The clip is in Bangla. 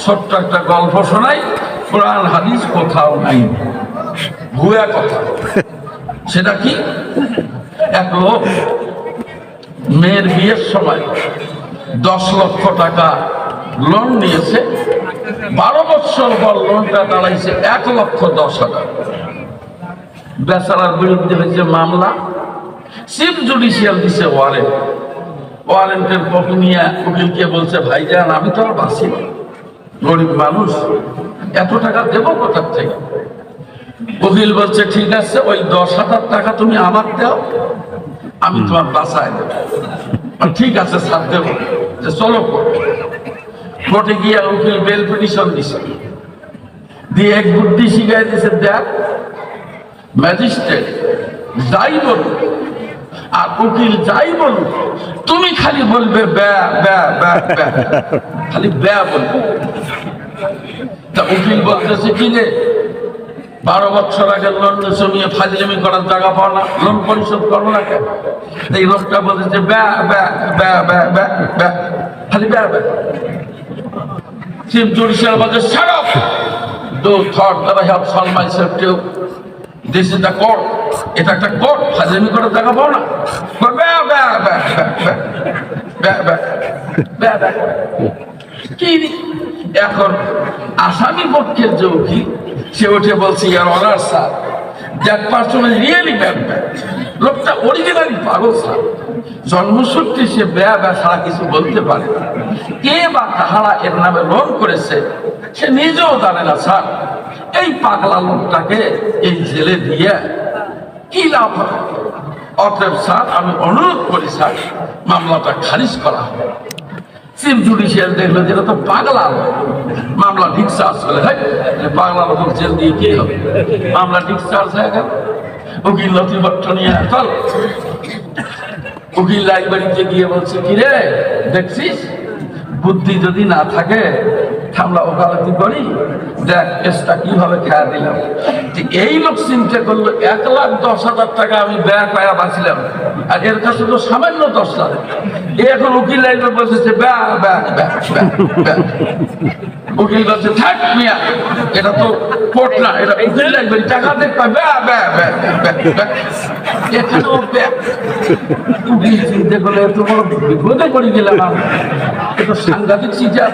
ছোট্ট একটা গল্প শোনাই, কোরআন হাদিস কোথাও নাই, ভুয়া কথা। সেটা কি? এক লোক মেয়ের বিয়ের সময় 10 লক্ষ টাকা লোন নিয়েছে, 12 বছর পর লোনটা দাঁড়াইছে 1,10,000। বেচারার বিরুদ্ধে হয়েছে মামলা, চিফ জুডিশিয়াল দিছে ওয়ারেন্ট। ওয়ারেন্টের কপি নিয়ে উকিলকে বলছে, ভাইজান আমি তো আর বাঁচি না, গরিব মানুষ, এত টাকা দেবো কোথার থেকে? উকিল বলছে, ঠিক আছে, ওই 10,000 টাকা তুমি আমার দাও, আমি তোমার বাঁচায় দেবো। ঠিক আছে স্যার, দেবো। চলো কোর্টে গিয়ে উকিল বেল পিটিশন দিছে, দিয়ে এক বুদ্ধি শিখাই দিছে, দেখ ম্যাজিস্ট্রেট যাই বলুক আর উকিল যাই বলুক, তুমি খালি বলবে ব্যা ব্যা ব্যা ব্যা, খালি ব্যা বলবে। তা উকিল বলতেছে, কি রে 12 বছর আগে লোন জমিয়ে ফাজলামি করার জায়গা পাও না, লোন পরিশোধ করো না কেন? এই লোকটা বলতেছে ব্যা ব্যা ব্যা ব্যা ব্যা ব্যা, খালি ব্যা ব্যা। চিফ জুডিশিয়াল বলছে, shut up, don't thought that I have sold myself to this is the court, এটা একটা কোর্ট, ফাজলামি করার জায়গা পাও না, ব্যা ব্যা ব্যা ব্যা ব্যা ব্যা ব্যা। কি এখন আসামি পক্ষের যে উকিল, সে উঠে বলছে, your honour sir, that person is really bad bad, লোকটা অরিজিনালি পাগল স্যার, জন্মসূত্রে সে ব্যা ব্যা ছাড়া কিছু বলতে পারে না, কে বা কাহারা এর নামে লোন করেছে সে নিজেও জানে না স্যার, এই পাগলা লোকটাকে এই জেলে দিয়ে কি লাভ হবে? অতএব স্যার আমি অনুরোধ করি স্যার, মামলাটা খারিজ করা হবে। চিফ জুডিশিয়াল দেখলো যেটা তো পাগলা মামলা ডিসচার্জ হলে, পাগলা লোক জেল দিয়ে কি হবে? মামলা ডিসচার্জ হয়ে গেল। উকিল নথিপত্র নিয়ে চল, উকিল লাইব্রেরিতে গিয়ে বলছে, কি রে দেখছিস, বুদ্ধি যদি না থাকে আমরা ওকালতি করি, দেখ কেসটা কিভাবে খেয়া দিলাম। এই লোক চিন্তা করলো 1,10,000 টাকা আমি ব্যয় পায়া বাঁচলাম, আর এর কাছে তো সামান্য 10 লাখ। এখন উকিল লাইনে বলতেছে ব্যা ব্যা ব্যা ব্যা। উকিল বলছে, থাক মিয়া, এটা তো কোর্ট না, এটা উকিল লাইব্রেরি, টাকা দেখবা ব্যা ব্যা ব্যা ব্যা। এখানেও ব্যা। উকিল চিন্তা করলে এত বড় বিপদে পড়ে গেলাম, এটা সাংঘাতিক চিন্তা।